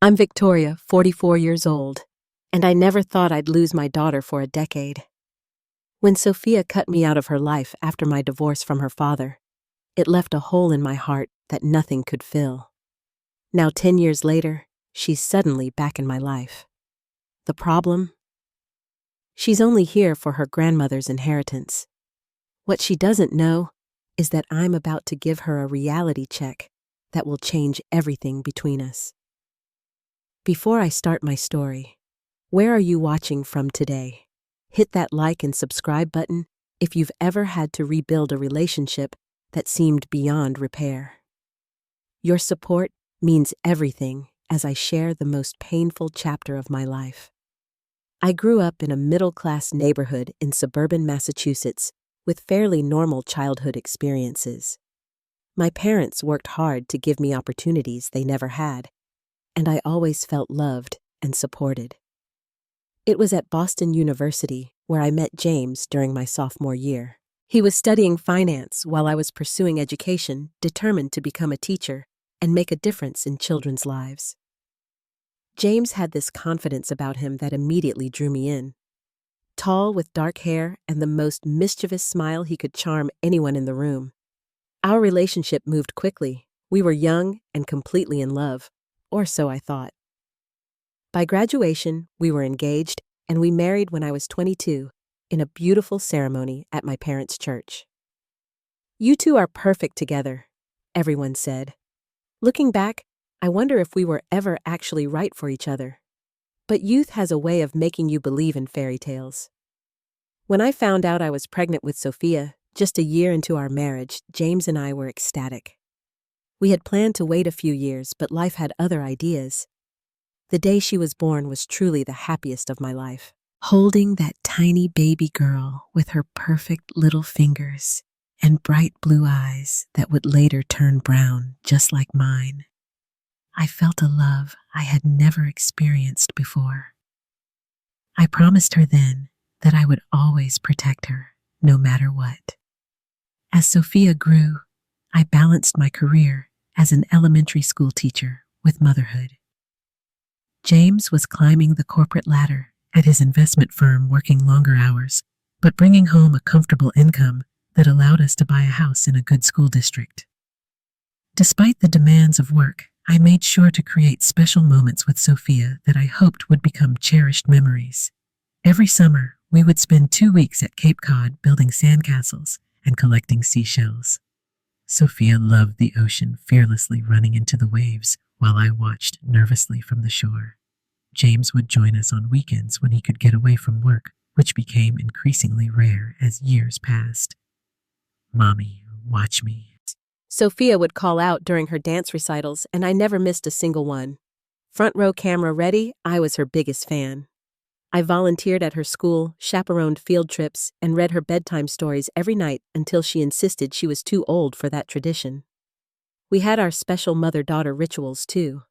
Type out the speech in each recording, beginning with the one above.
I'm Victoria, 44 years old, and I never thought I'd lose my daughter for a decade. When Sophia cut me out of her life after my divorce from her father, it left a hole in my heart that nothing could fill. Now, 10 years later, she's suddenly back in my life. The problem? She's only here for her grandmother's inheritance. What she doesn't know is that I'm about to give her a reality check that will change everything between us. Before I start my story, where are you watching from today? Hit that like and subscribe button if you've ever had to rebuild a relationship that seemed beyond repair. Your support means everything as I share the most painful chapter of my life. I grew up in a middle-class neighborhood in suburban Massachusetts with fairly normal childhood experiences. My parents worked hard to give me opportunities they never had, and I always felt loved and supported. It was at Boston University where I met James during my sophomore year. He was studying finance while I was pursuing education, determined to become a teacher and make a difference in children's lives. James had this confidence about him that immediately drew me in. Tall with dark hair and the most mischievous smile he could charm anyone in the room. Our relationship moved quickly. We were young and completely in love, or so I thought. By graduation, we were engaged, and we married when I was 22, in a beautiful ceremony at my parents' church. "You two are perfect together," everyone said. Looking back, I wonder if we were ever actually right for each other. But youth has a way of making you believe in fairy tales. When I found out I was pregnant with Sophia, just a year into our marriage, James and I were ecstatic. We had planned to wait a few years, but life had other ideas. The day she was born was truly the happiest of my life. Holding that tiny baby girl with her perfect little fingers and bright blue eyes that would later turn brown just like mine, I felt a love I had never experienced before. I promised her then that I would always protect her, no matter what. As Sophia grew, I balanced my career as an elementary school teacher with motherhood. James was climbing the corporate ladder at his investment firm, working longer hours, but bringing home a comfortable income that allowed us to buy a house in a good school district. Despite the demands of work, I made sure to create special moments with Sophia that I hoped would become cherished memories. Every summer, we would spend 2 weeks at Cape Cod building sandcastles and collecting seashells. Sophia loved the ocean, fearlessly running into the waves while I watched nervously from the shore. James would join us on weekends when he could get away from work, which became increasingly rare as years passed. "Mommy, watch me," Sophia would call out during her dance recitals, and I never missed a single one. Front row camera ready, I was her biggest fan. I volunteered at her school, chaperoned field trips, and read her bedtime stories every night until she insisted she was too old for that tradition. We had our special mother-daughter rituals, too.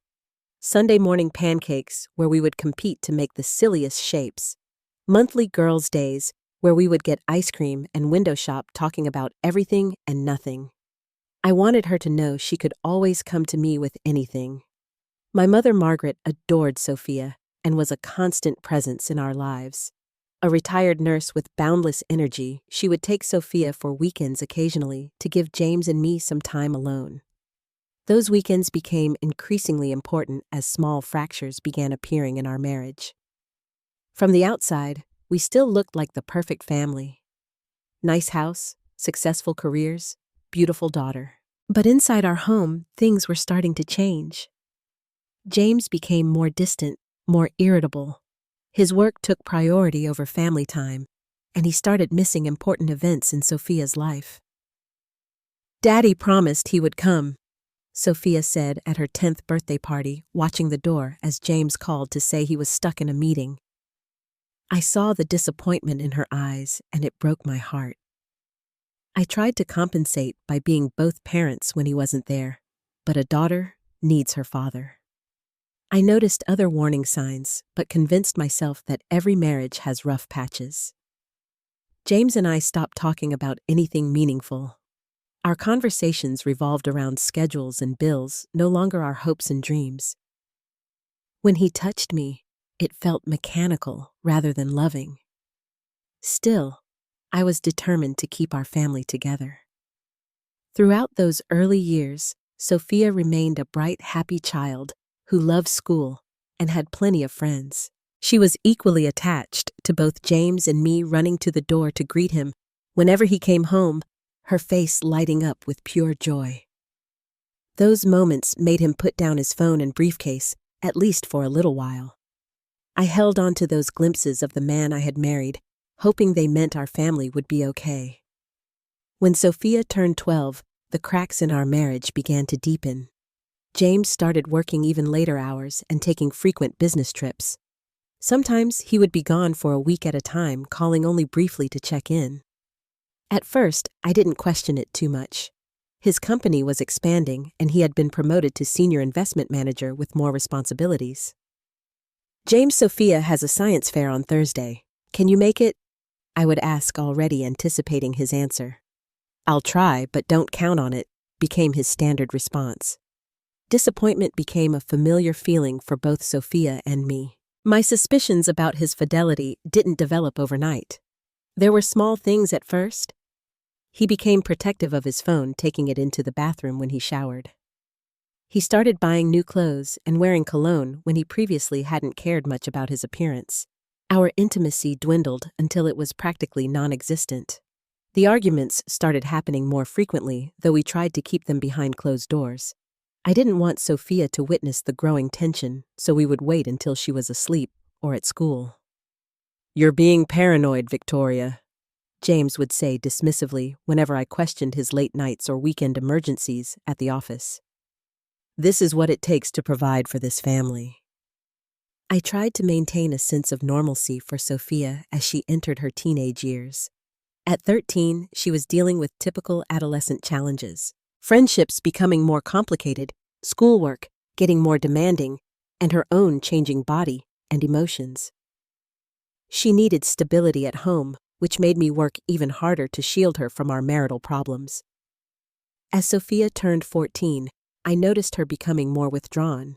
Sunday morning pancakes, where we would compete to make the silliest shapes. Monthly girls' days, where we would get ice cream and window shop talking about everything and nothing. I wanted her to know she could always come to me with anything. My mother, Margaret, adored Sophia and was a constant presence in our lives. A retired nurse with boundless energy, she would take Sophia for weekends occasionally to give James and me some time alone. Those weekends became increasingly important as small fractures began appearing in our marriage. From the outside, we still looked like the perfect family. Nice house, successful careers, beautiful daughter. But inside our home, things were starting to change. James became more distant, more irritable. His work took priority over family time, and he started missing important events in Sophia's life. "Daddy promised he would come," Sophia said at her 10th birthday party, watching the door as James called to say he was stuck in a meeting. I saw the disappointment in her eyes, and it broke my heart. I tried to compensate by being both parents when he wasn't there, but a daughter needs her father. I noticed other warning signs, but convinced myself that every marriage has rough patches. James and I stopped talking about anything meaningful. Our conversations revolved around schedules and bills, no longer our hopes and dreams. When he touched me, it felt mechanical rather than loving. Still, I was determined to keep our family together. Throughout those early years, Sophia remained a bright, happy child who loved school and had plenty of friends. She was equally attached to both James and me, running to the door to greet him whenever he came home, her face lighting up with pure joy. Those moments made him put down his phone and briefcase, at least for a little while. I held on to those glimpses of the man I had married, hoping they meant our family would be okay. When Sophia turned 12, the cracks in our marriage began to deepen. James started working even later hours and taking frequent business trips. Sometimes he would be gone for a week at a time, calling only briefly to check in. At first, I didn't question it too much. His company was expanding, and he had been promoted to senior investment manager with more responsibilities. "James, Sophia has a science fair on Thursday. Can you make it?" I would ask, already anticipating his answer. "I'll try, but don't count on it," became his standard response. Disappointment became a familiar feeling for both Sophia and me. My suspicions about his fidelity didn't develop overnight. There were small things at first. He became protective of his phone, taking it into the bathroom when he showered. He started buying new clothes and wearing cologne when he previously hadn't cared much about his appearance. Our intimacy dwindled until it was practically non-existent. The arguments started happening more frequently, though we tried to keep them behind closed doors. I didn't want Sophia to witness the growing tension, so we would wait until she was asleep or at school. "You're being paranoid, Victoria," James would say dismissively whenever I questioned his late nights or weekend emergencies at the office. "This is what it takes to provide for this family." I tried to maintain a sense of normalcy for Sophia as she entered her teenage years. At 13, she was dealing with typical adolescent challenges. Friendships becoming more complicated, schoolwork getting more demanding, and her own changing body and emotions. She needed stability at home, which made me work even harder to shield her from our marital problems. As Sophia turned 14, I noticed her becoming more withdrawn.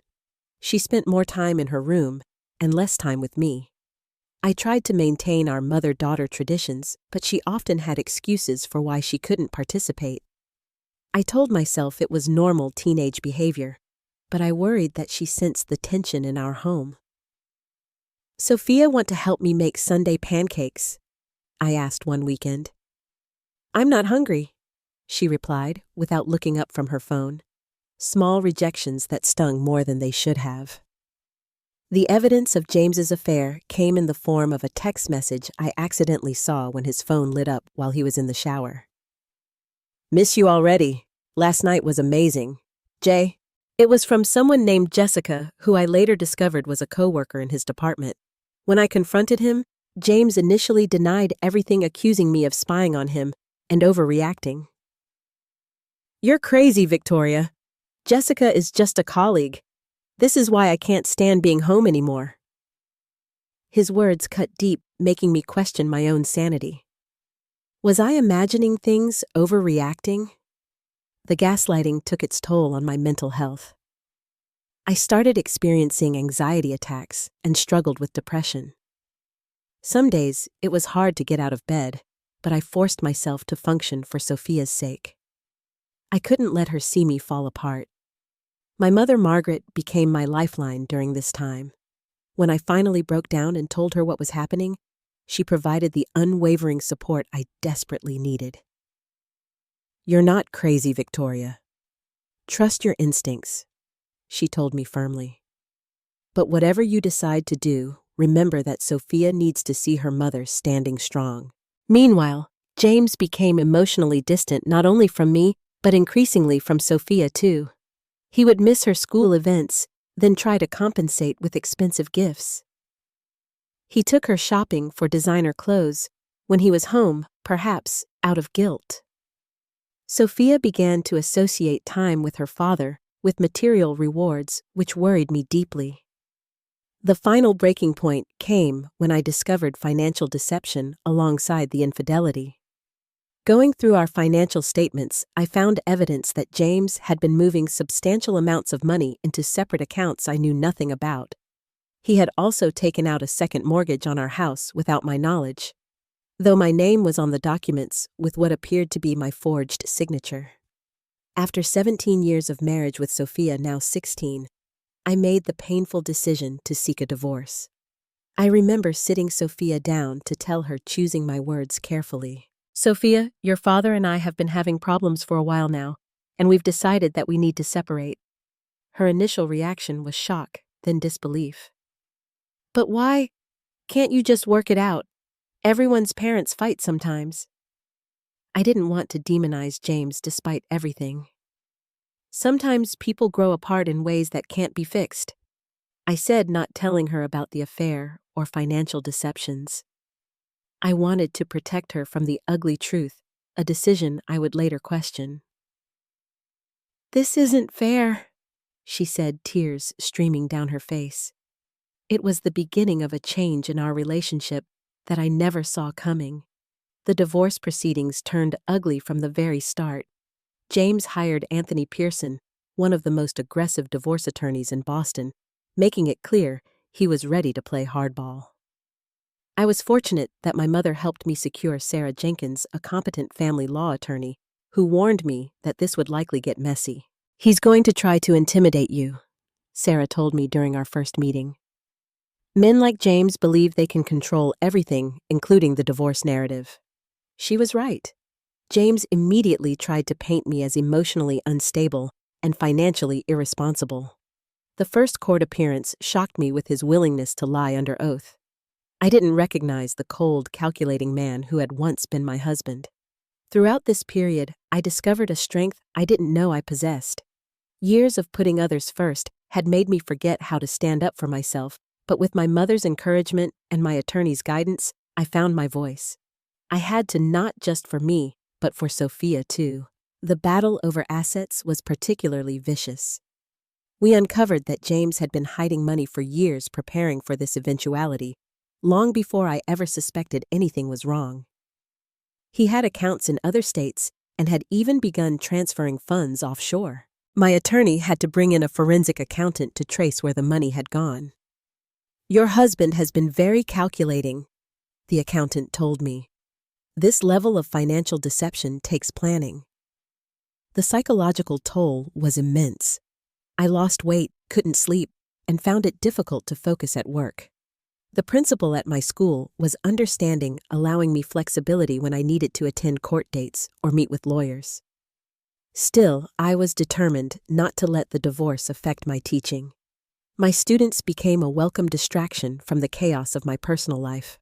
She spent more time in her room and less time with me. I tried to maintain our mother-daughter traditions, but she often had excuses for why she couldn't participate. I told myself it was normal teenage behavior, but I worried that she sensed the tension in our home. "Sophia want to help me make Sunday pancakes?" I asked one weekend. "I'm not hungry," she replied without looking up from her phone. Small rejections that stung more than they should have. The evidence of James's affair came in the form of a text message I accidentally saw when his phone lit up while he was in the shower. "Miss you already. Last night was amazing. Jay." It was from someone named Jessica, who I later discovered was a coworker in his department. When I confronted him, James initially denied everything, accusing me of spying on him and overreacting. "You're crazy, Victoria. Jessica is just a colleague. This is why I can't stand being home anymore." His words cut deep, making me question my own sanity. Was I imagining things, overreacting? The gaslighting took its toll on my mental health. I started experiencing anxiety attacks and struggled with depression. Some days, it was hard to get out of bed, but I forced myself to function for Sophia's sake. I couldn't let her see me fall apart. My mother, Margaret, became my lifeline during this time. When I finally broke down and told her what was happening, she provided the unwavering support I desperately needed. "You're not crazy, Victoria. Trust your instincts," she told me firmly. "But whatever you decide to do, remember that Sophia needs to see her mother standing strong." Meanwhile, James became emotionally distant not only from me, but increasingly from Sophia too. He would miss her school events, then try to compensate with expensive gifts. He took her shopping for designer clothes when he was home, perhaps out of guilt. Sophia began to associate time with her father with material rewards, which worried me deeply. The final breaking point came when I discovered financial deception alongside the infidelity. Going through our financial statements, I found evidence that James had been moving substantial amounts of money into separate accounts I knew nothing about. He had also taken out a second mortgage on our house without my knowledge, though my name was on the documents with what appeared to be my forged signature. After 17 years of marriage with Sophia, now 16, I made the painful decision to seek a divorce. I remember sitting Sophia down to tell her, choosing my words carefully. Sophia, your father and I have been having problems for a while now, and we've decided that we need to separate. Her initial reaction was shock, then disbelief. But why? Can't you just work it out? Everyone's parents fight sometimes. I didn't want to demonize James despite everything. Sometimes people grow apart in ways that can't be fixed, I said, not telling her about the affair or financial deceptions. I wanted to protect her from the ugly truth, a decision I would later question. This isn't fair, she said, tears streaming down her face. It was the beginning of a change in our relationship that I never saw coming. The divorce proceedings turned ugly from the very start. James hired Anthony Pearson, one of the most aggressive divorce attorneys in Boston, making it clear he was ready to play hardball. I was fortunate that my mother helped me secure Sarah Jenkins, a competent family law attorney, who warned me that this would likely get messy. He's going to try to intimidate you, Sarah told me during our first meeting. Men like James believe they can control everything, including the divorce narrative. She was right. James immediately tried to paint me as emotionally unstable and financially irresponsible. The first court appearance shocked me with his willingness to lie under oath. I didn't recognize the cold, calculating man who had once been my husband. Throughout this period, I discovered a strength I didn't know I possessed. Years of putting others first had made me forget how to stand up for myself, but with my mother's encouragement and my attorney's guidance, I found my voice. I had to, not just for me, but for Sophia too. The battle over assets was particularly vicious. We uncovered that James had been hiding money for years, preparing for this eventuality, long before I ever suspected anything was wrong. He had accounts in other states and had even begun transferring funds offshore. My attorney had to bring in a forensic accountant to trace where the money had gone. Your husband has been very calculating, the accountant told me. This level of financial deception takes planning. The psychological toll was immense. I lost weight, couldn't sleep, and found it difficult to focus at work. The principal at my school was understanding, allowing me flexibility when I needed to attend court dates or meet with lawyers. Still, I was determined not to let the divorce affect my teaching. My students became a welcome distraction from the chaos of my personal life.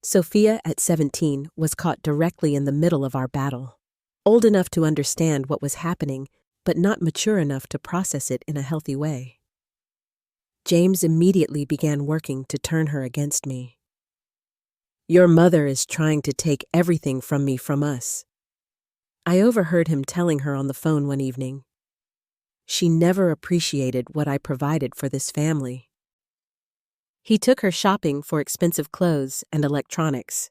Sophia, at 17, was caught directly in the middle of our battle. Old enough to understand what was happening, but not mature enough to process it in a healthy way. James immediately began working to turn her against me. Your mother is trying to take everything from me, from us. I overheard him telling her on the phone one evening. She never appreciated what I provided for this family. He took her shopping for expensive clothes and electronics,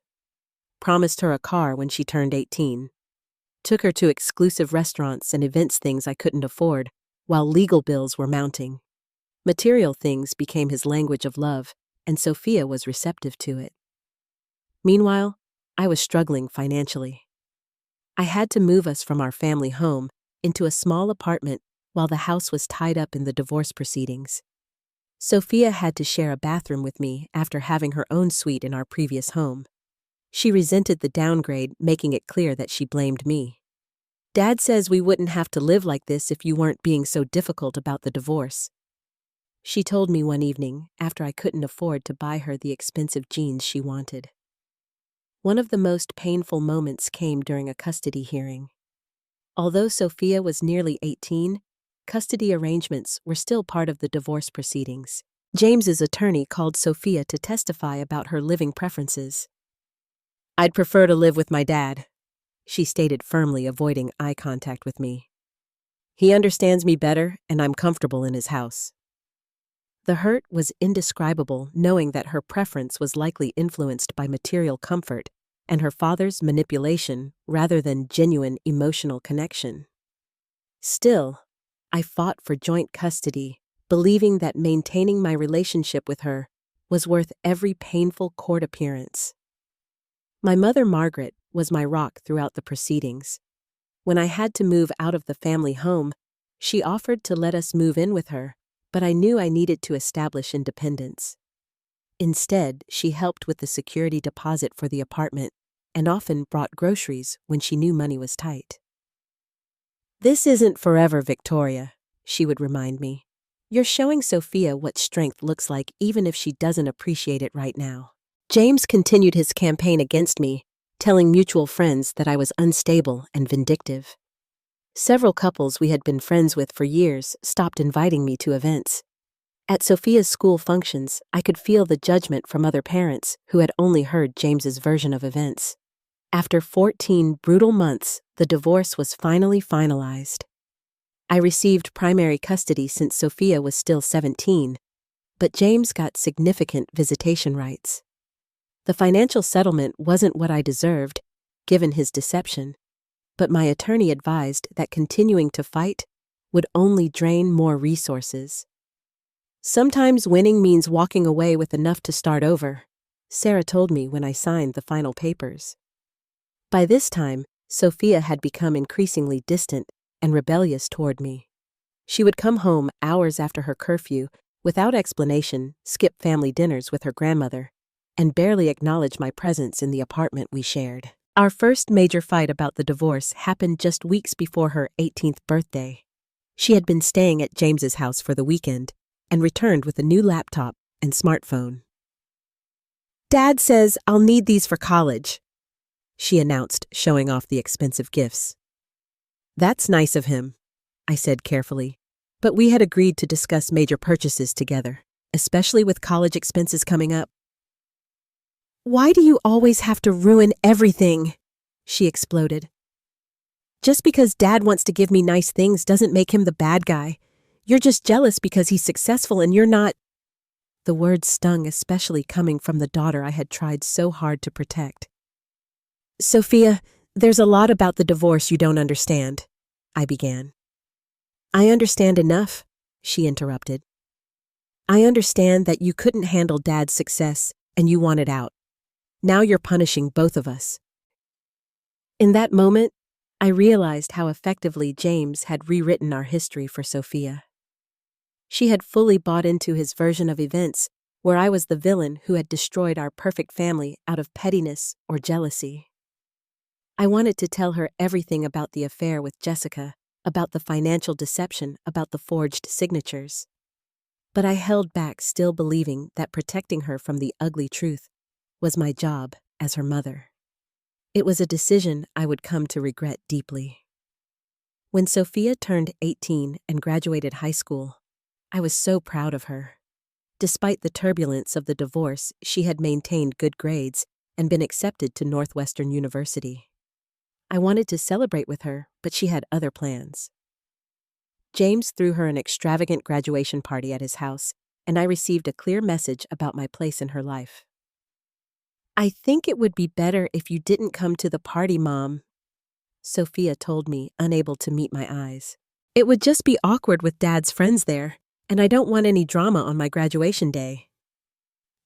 promised her a car when she turned 18, took her to exclusive restaurants and events, things I couldn't afford, while legal bills were mounting. Material things became his language of love, and Sophia was receptive to it. Meanwhile, I was struggling financially. I had to move us from our family home into a small apartment while the house was tied up in the divorce proceedings. Sophia had to share a bathroom with me after having her own suite in our previous home. She resented the downgrade, making it clear that she blamed me. Dad says we wouldn't have to live like this if you weren't being so difficult about the divorce, she told me one evening after I couldn't afford to buy her the expensive jeans she wanted. One of the most painful moments came during a custody hearing. Although Sophia was nearly 18, custody arrangements were still part of the divorce proceedings. James's attorney called Sophia to testify about her living preferences. I'd prefer to live with my dad, she stated firmly, avoiding eye contact with me. He understands me better, and I'm comfortable in his house. The hurt was indescribable, knowing that her preference was likely influenced by material comfort and her father's manipulation rather than genuine emotional connection. Still, I fought for joint custody, believing that maintaining my relationship with her was worth every painful court appearance. My mother, Margaret, was my rock throughout the proceedings. When I had to move out of the family home, she offered to let us move in with her, but I knew I needed to establish independence. Instead, she helped with the security deposit for the apartment and often brought groceries when she knew money was tight. "This isn't forever, Victoria," she would remind me. "You're showing Sophia what strength looks like even if she doesn't appreciate it right now." James continued his campaign against me, telling mutual friends that I was unstable and vindictive. Several couples we had been friends with for years stopped inviting me to events. At Sophia's school functions, I could feel the judgment from other parents who had only heard James's version of events. After 14 brutal months, the divorce was finally finalized. I received primary custody since Sophia was still 17, but James got significant visitation rights. The financial settlement wasn't what I deserved, given his deception, but my attorney advised that continuing to fight would only drain more resources. "Sometimes winning means walking away with enough to start over," Sarah told me when I signed the final papers. By this time, Sophia had become increasingly distant and rebellious toward me. She would come home hours after her curfew, without explanation, skip family dinners with her grandmother, and barely acknowledge my presence in the apartment we shared. Our first major fight about the divorce happened just weeks before her 18th birthday. She had been staying at James's house for the weekend and returned with a new laptop and smartphone. "Dad says I'll need these for college," she announced, showing off the expensive gifts. "That's nice of him," I said carefully, but we had agreed to discuss major purchases together, especially with college expenses coming up. "Why do you always have to ruin everything?" she exploded. "Just because Dad wants to give me nice things doesn't make him the bad guy. You're just jealous because he's successful and you're not." The words stung, especially coming from the daughter I had tried so hard to protect. "Sophia, there's a lot about the divorce you don't understand," I began. "I understand enough," she interrupted. "I understand that you couldn't handle Dad's success and you wanted out. Now you're punishing both of us." In that moment, I realized how effectively James had rewritten our history for Sophia. She had fully bought into his version of events, where I was the villain who had destroyed our perfect family out of pettiness or jealousy. I wanted to tell her everything about the affair with Jessica, about the financial deception, about the forged signatures. But I held back, still believing that protecting her from the ugly truth was my job as her mother. It was a decision I would come to regret deeply. When Sophia turned 18 and graduated high school, I was so proud of her. Despite the turbulence of the divorce, she had maintained good grades and been accepted to Northwestern University. I wanted to celebrate with her, but she had other plans. James threw her an extravagant graduation party at his house, and I received a clear message about my place in her life. "I think it would be better if you didn't come to the party, Mom," Sophia told me, unable to meet my eyes. "It would just be awkward with Dad's friends there, and I don't want any drama on my graduation day."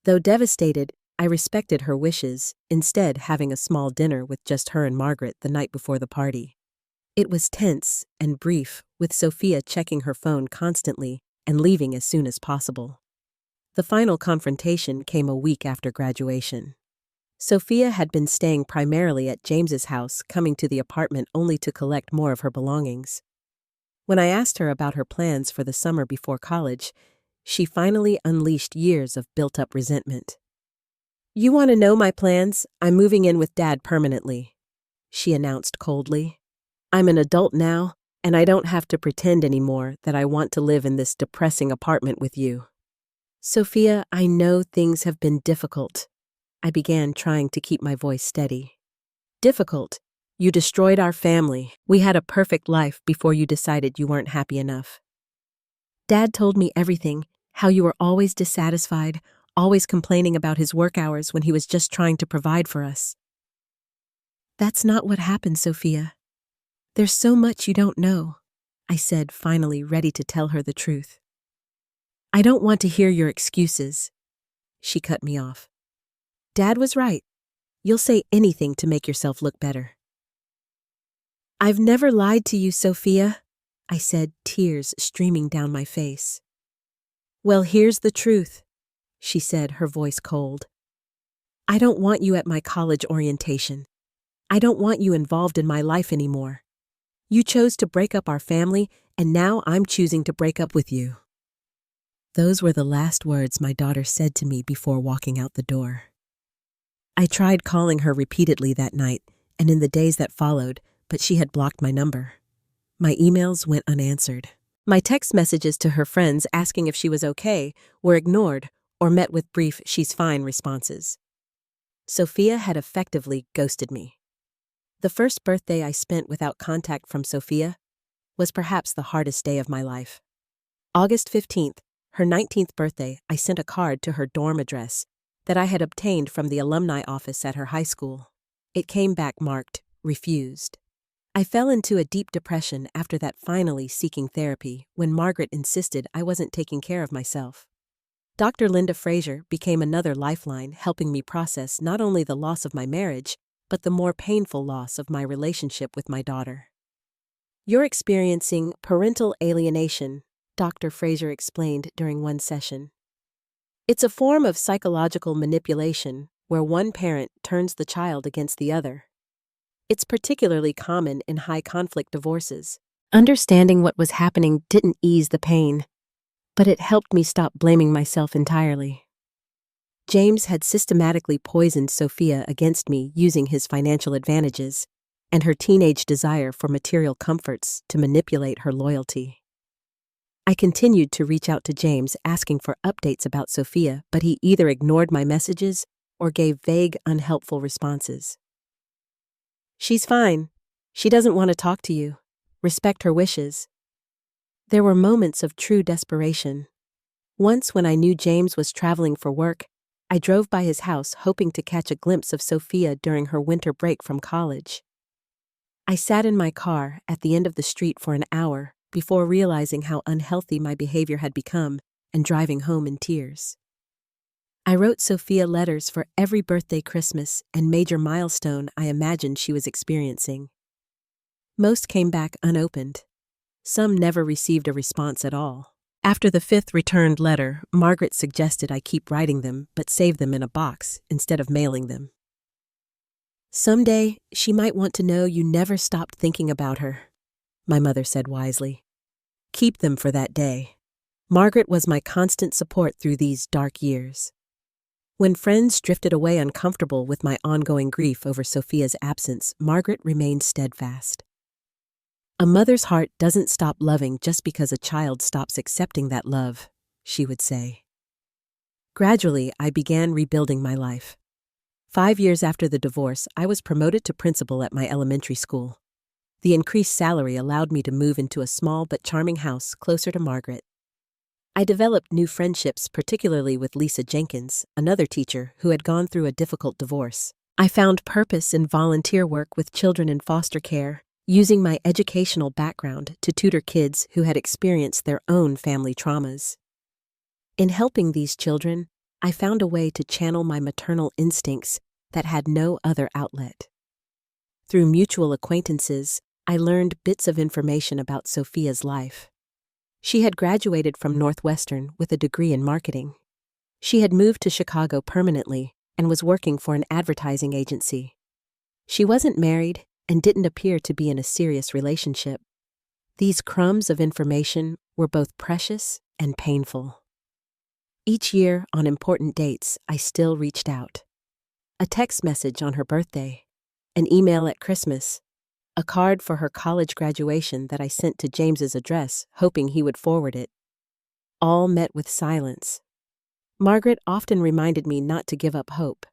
Though devastated, I respected her wishes, instead having a small dinner with just her and Margaret the night before the party. It was tense and brief, with Sophia checking her phone constantly and leaving as soon as possible. The final confrontation came a week after graduation. Sophia had been staying primarily at James's house, coming to the apartment only to collect more of her belongings. When I asked her about her plans for the summer before college, she finally unleashed years of built-up resentment. "You want to know my plans? I'm moving in with Dad permanently," she announced coldly. "I'm an adult now, and I don't have to pretend anymore that I want to live in this depressing apartment with you." "Sophia, I know things have been difficult." I began, trying to keep my voice steady. "Difficult? You destroyed our family. We had a perfect life before you decided you weren't happy enough. Dad told me everything, how you were always dissatisfied, always complaining about his work hours when he was just trying to provide for us." "That's not what happened, Sophia. There's so much you don't know," I said, finally ready to tell her the truth. I don't want to hear your excuses. She cut me off. Dad was right. You'll say anything to make yourself look better. I've never lied to you, Sophia, I said, tears streaming down my face. Well, here's the truth, she said, her voice cold. I don't want you at my college orientation. I don't want you involved in my life anymore. You chose to break up our family, and now I'm choosing to break up with you. Those were the last words my daughter said to me before walking out the door. I tried calling her repeatedly that night and in the days that followed, but she had blocked my number. My emails went unanswered. My text messages to her friends asking if she was okay were ignored or met with brief "she's fine" responses. Sophia had effectively ghosted me. The first birthday I spent without contact from Sophia was perhaps the hardest day of my life. August 15th, her 19th birthday, I sent a card to her dorm address that I had obtained from the alumni office at her high school. It came back marked, refused. I fell into a deep depression after that, finally seeking therapy when Margaret insisted I wasn't taking care of myself. Dr. Linda Fraser became another lifeline, helping me process not only the loss of my marriage, but the more painful loss of my relationship with my daughter. You're experiencing parental alienation, Dr. Fraser explained during one session. It's a form of psychological manipulation where one parent turns the child against the other. It's particularly common in high-conflict divorces. Understanding what was happening didn't ease the pain, but it helped me stop blaming myself entirely. James had systematically poisoned Sophia against me using his financial advantages and her teenage desire for material comforts to manipulate her loyalty. I continued to reach out to James asking for updates about Sophia, but he either ignored my messages or gave vague, unhelpful responses. She's fine. She doesn't want to talk to you. Respect her wishes. There were moments of true desperation. Once, when I knew James was traveling for work, I drove by his house hoping to catch a glimpse of Sophia during her winter break from college. I sat in my car at the end of the street for an hour before realizing how unhealthy my behavior had become and driving home in tears. I wrote Sophia letters for every birthday, Christmas, and major milestone I imagined she was experiencing. Most came back unopened. Some never received a response at all. After the fifth returned letter, Margaret suggested I keep writing them but save them in a box instead of mailing them. Someday, she might want to know you never stopped thinking about her, my mother said wisely. Keep them for that day. Margaret was my constant support through these dark years. When friends drifted away uncomfortable with my ongoing grief over Sophia's absence, Margaret remained steadfast. A mother's heart doesn't stop loving just because a child stops accepting that love, she would say. Gradually, I began rebuilding my life. 5 years after the divorce, I was promoted to principal at my elementary school. The increased salary allowed me to move into a small but charming house closer to Margaret. I developed new friendships, particularly with Lisa Jenkins, another teacher who had gone through a difficult divorce. I found purpose in volunteer work with children in foster care, using my educational background to tutor kids who had experienced their own family traumas. In helping these children, I found a way to channel my maternal instincts that had no other outlet. Through mutual acquaintances, I learned bits of information about Sophia's life. She had graduated from Northwestern with a degree in marketing. She had moved to Chicago permanently and was working for an advertising agency. She wasn't married and didn't appear to be in a serious relationship. These crumbs of information were both precious and painful. Each year, on important dates, I still reached out. A text message on her birthday, an email at Christmas, a card for her college graduation that I sent to James's address, hoping he would forward it. All met with silence. Margaret often reminded me not to give up hope.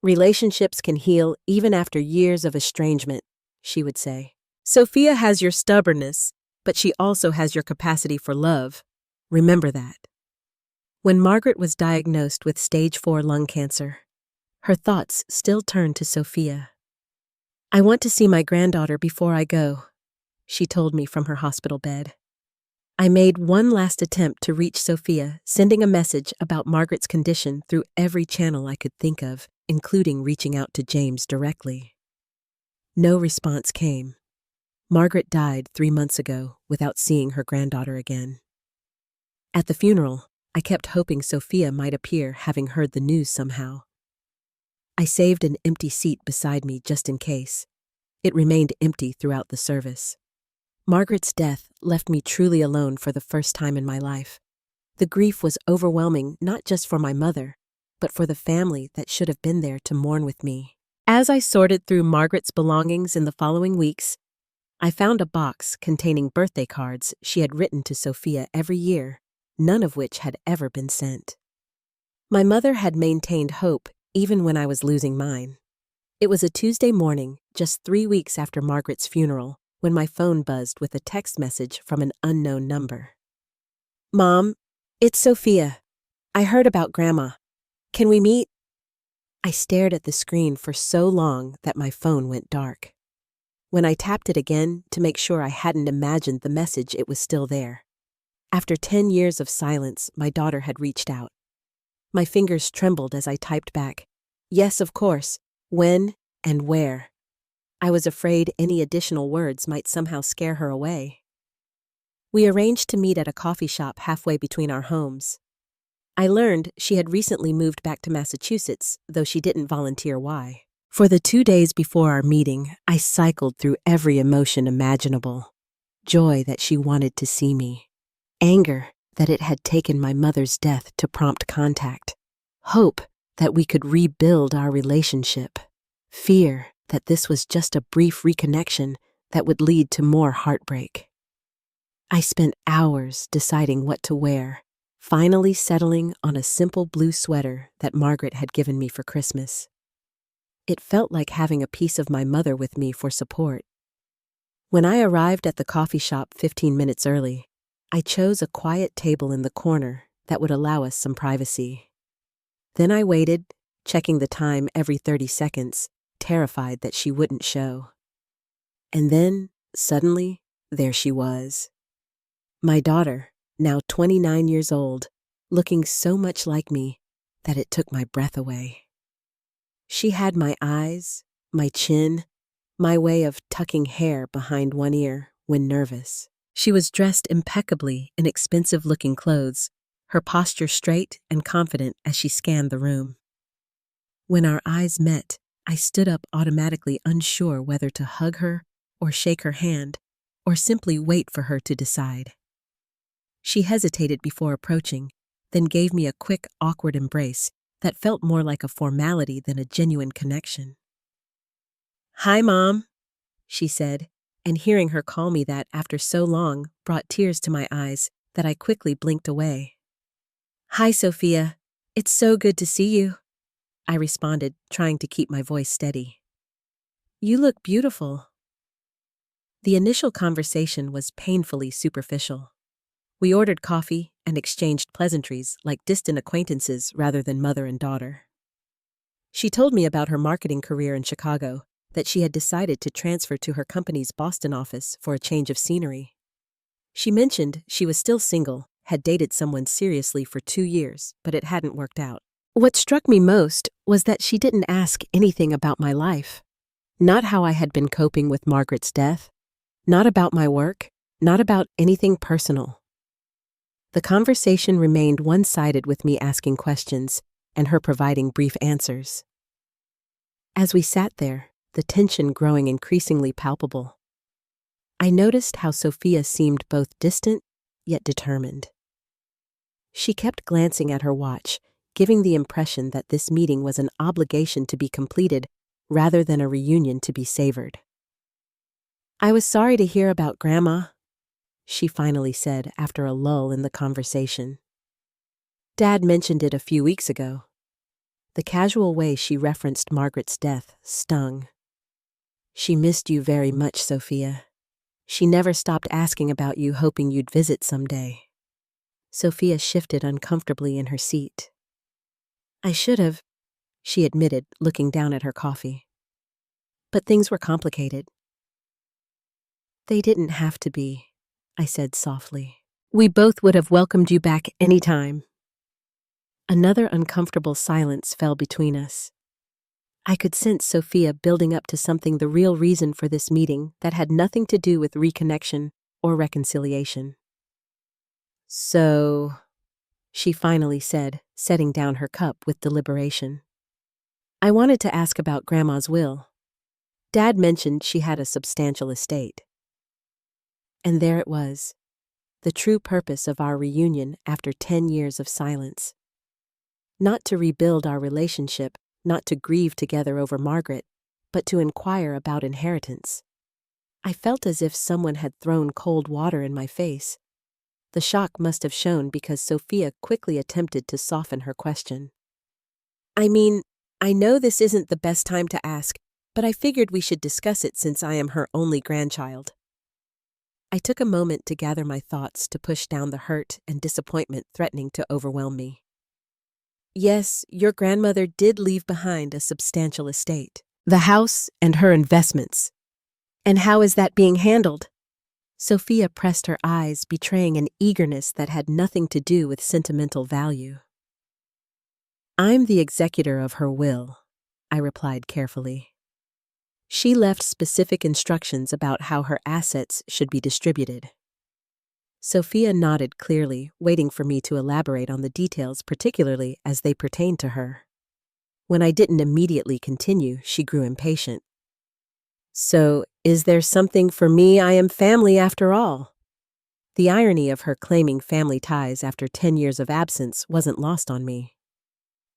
Relationships can heal even after years of estrangement, she would say. Sophia has your stubbornness, but she also has your capacity for love. Remember that. When Margaret was diagnosed with stage 4 lung cancer, her thoughts still turned to Sophia. I want to see my granddaughter before I go, she told me from her hospital bed. I made one last attempt to reach Sophia, sending a message about Margaret's condition through every channel I could think of, including reaching out to James directly. No response came. Margaret died 3 months ago without seeing her granddaughter again. At the funeral, I kept hoping Sophia might appear, having heard the news somehow. I saved an empty seat beside me just in case. It remained empty throughout the service. Margaret's death left me truly alone for the first time in my life. The grief was overwhelming, not just for my mother, but for the family that should have been there to mourn with me. As I sorted through Margaret's belongings in the following weeks, I found a box containing birthday cards she had written to Sophia every year, none of which had ever been sent. My mother had maintained hope even when I was losing mine. It was a Tuesday morning, just 3 weeks after Margaret's funeral, when my phone buzzed with a text message from an unknown number. "Mom, it's Sophia. I heard about Grandma. Can we meet?" I stared at the screen for so long that my phone went dark. When I tapped it again to make sure I hadn't imagined the message, it was still there. After 10 years of silence, my daughter had reached out. My fingers trembled as I typed back, "Yes, of course. When and where?" I was afraid any additional words might somehow scare her away. We arranged to meet at a coffee shop halfway between our homes. I learned she had recently moved back to Massachusetts, though she didn't volunteer why. For the 2 days before our meeting, I cycled through every emotion imaginable. Joy that she wanted to see me. Anger that it had taken my mother's death to prompt contact. Hope that we could rebuild our relationship. Fear that this was just a brief reconnection that would lead to more heartbreak. I spent hours deciding what to wear, finally settling on a simple blue sweater that Margaret had given me for Christmas. It felt like having a piece of my mother with me for support. When I arrived at the coffee shop 15 minutes early, I chose a quiet table in the corner that would allow us some privacy. Then I waited, checking the time every 30 seconds, terrified that she wouldn't show. And then, suddenly, there she was. My daughter, now 29 years old, looking so much like me that it took my breath away. She had my eyes, my chin, my way of tucking hair behind one ear when nervous. She was dressed impeccably in expensive-looking clothes, her posture straight and confident as she scanned the room. When our eyes met, I stood up automatically, unsure whether to hug her or shake her hand or simply wait for her to decide. She hesitated before approaching, then gave me a quick, awkward embrace that felt more like a formality than a genuine connection. "Hi, Mom," she said, and hearing her call me that after so long brought tears to my eyes that I quickly blinked away. "Hi, Sophia. It's so good to see you," I responded, trying to keep my voice steady. "You look beautiful." The initial conversation was painfully superficial. We ordered coffee and exchanged pleasantries like distant acquaintances rather than mother and daughter. She told me about her marketing career in Chicago, that she had decided to transfer to her company's Boston office for a change of scenery. She mentioned she was still single, had dated someone seriously for 2 years, but it hadn't worked out. What struck me most was that she didn't ask anything about my life. Not how I had been coping with Margaret's death, not about my work, not about anything personal. The conversation remained one-sided with me asking questions and her providing brief answers. As we sat there, the tension growing increasingly palpable, I noticed how Sophia seemed both distant yet determined. She kept glancing at her watch, giving the impression that this meeting was an obligation to be completed rather than a reunion to be savored. "I was sorry to hear about Grandma," she finally said after a lull in the conversation. "Dad mentioned it a few weeks ago." The casual way she referenced Margaret's death stung. "She missed you very much, Sophia. She never stopped asking about you, hoping you'd visit someday." Sophia shifted uncomfortably in her seat. "I should have," she admitted, looking down at her coffee. "But things were complicated." "They didn't have to be," I said softly. We both would have welcomed you back any time. Another uncomfortable silence fell between us. I could sense Sophia building up to something, the real reason for this meeting that had nothing to do with reconnection or reconciliation. So, she finally said, setting down her cup with deliberation. I wanted to ask about Grandma's will. Dad mentioned she had a substantial estate. And there it was, the true purpose of our reunion after 10 years of silence. Not to rebuild our relationship, not to grieve together over Margaret, but to inquire about inheritance. I felt as if someone had thrown cold water in my face. The shock must have shown because Sophia quickly attempted to soften her question. I know this isn't the best time to ask, but I figured we should discuss it since I am her only grandchild. I took a moment to gather my thoughts to push down the hurt and disappointment threatening to overwhelm me. Yes, your grandmother did leave behind a substantial estate, the house and her investments. And how is that being handled? Sophia pressed her eyes, betraying an eagerness that had nothing to do with sentimental value. I'm the executor of her will, I replied carefully. She left specific instructions about how her assets should be distributed. Sophia nodded clearly, waiting for me to elaborate on the details, particularly as they pertained to her. When I didn't immediately continue, she grew impatient. So, is there something for me? I am family after all. The irony of her claiming family ties after 10 years of absence wasn't lost on me.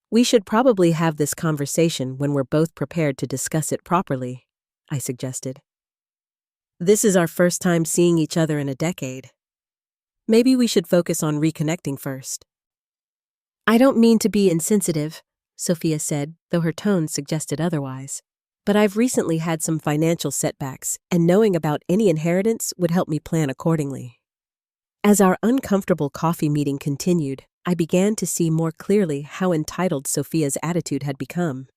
We should probably have this conversation when we're both prepared to discuss it properly, I suggested. This is our first time seeing each other in a decade. Maybe we should focus on reconnecting first. I don't mean to be insensitive, Sophia said, though her tone suggested otherwise. But I've recently had some financial setbacks, and knowing about any inheritance would help me plan accordingly. As our uncomfortable coffee meeting continued, I began to see more clearly how entitled Sophia's attitude had become.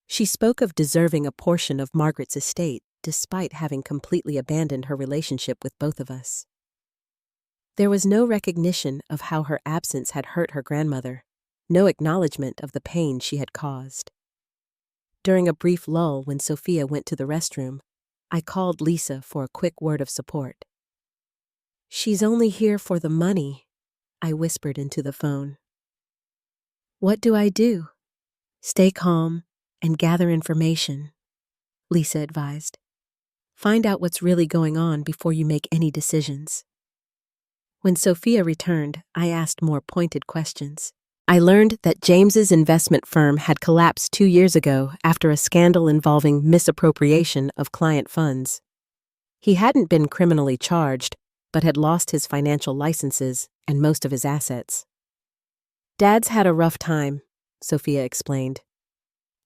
She spoke of deserving a portion of Margaret's estate, despite having completely abandoned her relationship with both of us. There was no recognition of how her absence had hurt her grandmother, no acknowledgement of the pain she had caused. During a brief lull when Sophia went to the restroom, I called Lisa for a quick word of support. She's only here for the money, I whispered into the phone. What do I do? Stay calm and gather information, Lisa advised. Find out what's really going on before you make any decisions. When Sophia returned, I asked more pointed questions. I learned that James's investment firm had collapsed 2 years ago after a scandal involving misappropriation of client funds. He hadn't been criminally charged, but had lost his financial licenses and most of his assets. Dad's had a rough time, Sophia explained.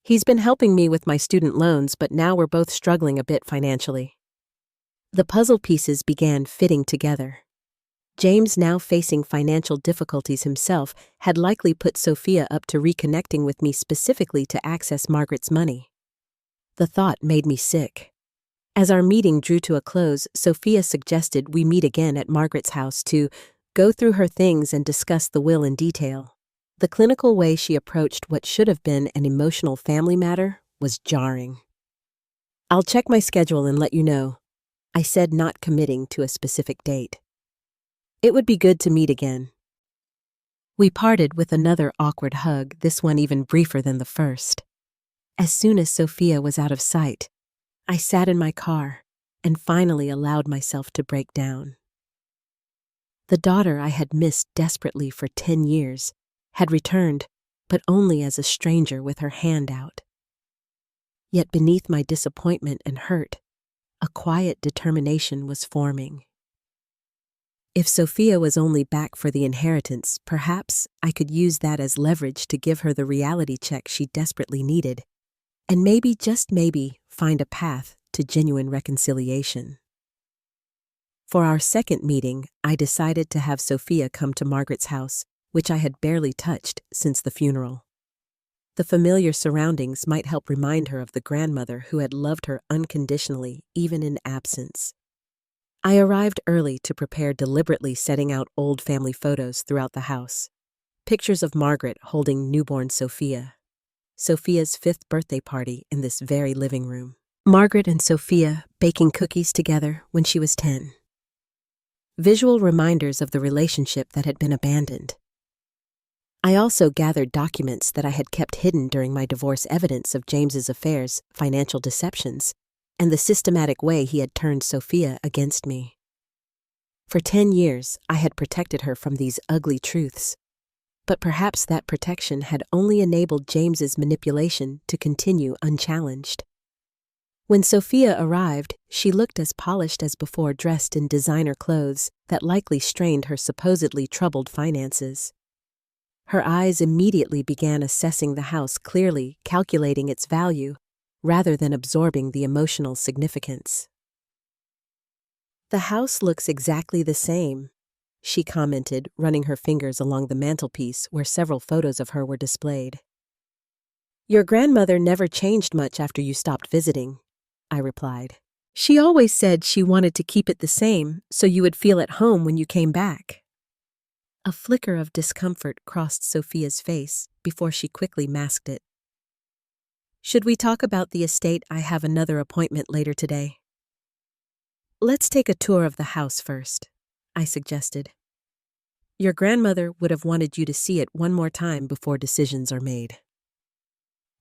He's been helping me with my student loans, but now we're both struggling a bit financially. The puzzle pieces began fitting together. James, now facing financial difficulties himself, had likely put Sophia up to reconnecting with me specifically to access Margaret's money. The thought made me sick. As our meeting drew to a close, Sophia suggested we meet again at Margaret's house to go through her things and discuss the will in detail. The clinical way she approached what should have been an emotional family matter was jarring. I'll check my schedule and let you know, I said, not committing to a specific date. It would be good to meet again. We parted with another awkward hug, this one even briefer than the first. As soon as Sophia was out of sight, I sat in my car and finally allowed myself to break down. The daughter I had missed desperately for 10 years had returned, but only as a stranger with her hand out. Yet beneath my disappointment and hurt, a quiet determination was forming. If Sophia was only back for the inheritance, perhaps I could use that as leverage to give her the reality check she desperately needed, and maybe, just maybe, find a path to genuine reconciliation. For our second meeting, I decided to have Sophia come to Margaret's house, which I had barely touched since the funeral. The familiar surroundings might help remind her of the grandmother who had loved her unconditionally, even in absence. I arrived early to prepare, deliberately setting out old family photos throughout the house. Pictures of Margaret holding newborn Sophia. Sophia's 5th birthday party in this very living room. Margaret and Sophia baking cookies together when she was 10. Visual reminders of the relationship that had been abandoned. I also gathered documents that I had kept hidden during my divorce, evidence of James's affairs, financial deceptions, and the systematic way he had turned Sophia against me. For 10 years, I had protected her from these ugly truths. But perhaps that protection had only enabled James's manipulation to continue unchallenged. When Sophia arrived, she looked as polished as before, dressed in designer clothes that likely strained her supposedly troubled finances. Her eyes immediately began assessing the house, clearly calculating its value, rather than absorbing the emotional significance. "The house looks exactly the same," she commented, running her fingers along the mantelpiece where several photos of her were displayed. "Your grandmother never changed much after you stopped visiting," I replied. "She always said she wanted to keep it the same so you would feel at home when you came back." A flicker of discomfort crossed Sophia's face before she quickly masked it. "Should we talk about the estate? I have another appointment later today." "Let's take a tour of the house first," I suggested. "Your grandmother would have wanted you to see it one more time before decisions are made."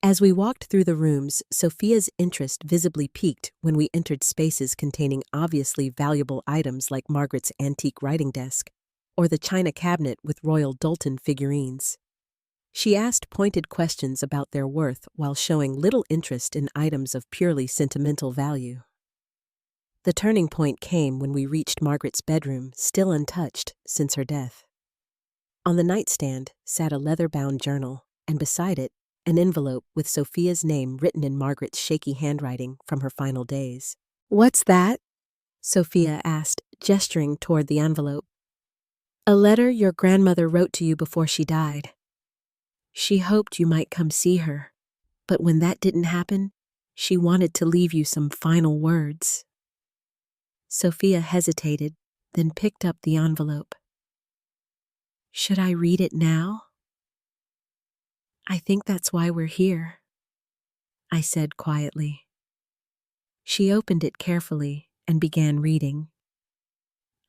As we walked through the rooms, Sophia's interest visibly peaked when we entered spaces containing obviously valuable items like Margaret's antique writing desk or the china cabinet with Royal Doulton figurines. She asked pointed questions about their worth while showing little interest in items of purely sentimental value. The turning point came when we reached Margaret's bedroom, still untouched since her death. On the nightstand sat a leather-bound journal, and beside it, an envelope with Sophia's name written in Margaret's shaky handwriting from her final days. "What's that?" Sophia asked, gesturing toward the envelope. "A letter your grandmother wrote to you before she died. She hoped you might come see her, but when that didn't happen, she wanted to leave you some final words." Sophia hesitated, then picked up the envelope. "Should I read it now?" "I think that's why we're here," I said quietly. She opened it carefully and began reading.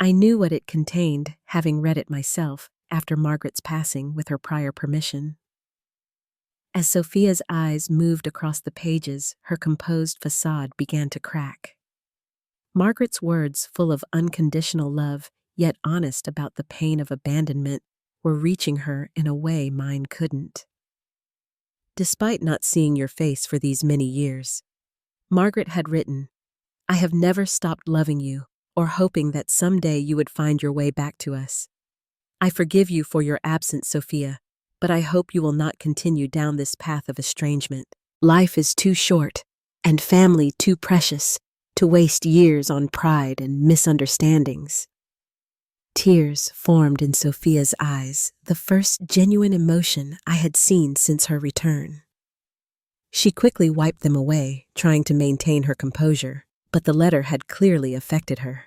I knew what it contained, having read it myself after Margaret's passing with her prior permission. As Sophia's eyes moved across the pages, her composed facade began to crack. Margaret's words, full of unconditional love, yet honest about the pain of abandonment, were reaching her in a way mine couldn't. "Despite not seeing your face for these many years," Margaret had written, "I have never stopped loving you or hoping that someday you would find your way back to us. I forgive you for your absence, Sophia, but I hope you will not continue down this path of estrangement. Life is too short, and family too precious, to waste years on pride and misunderstandings." Tears formed in Sophia's eyes, the first genuine emotion I had seen since her return. She quickly wiped them away, trying to maintain her composure, but the letter had clearly affected her.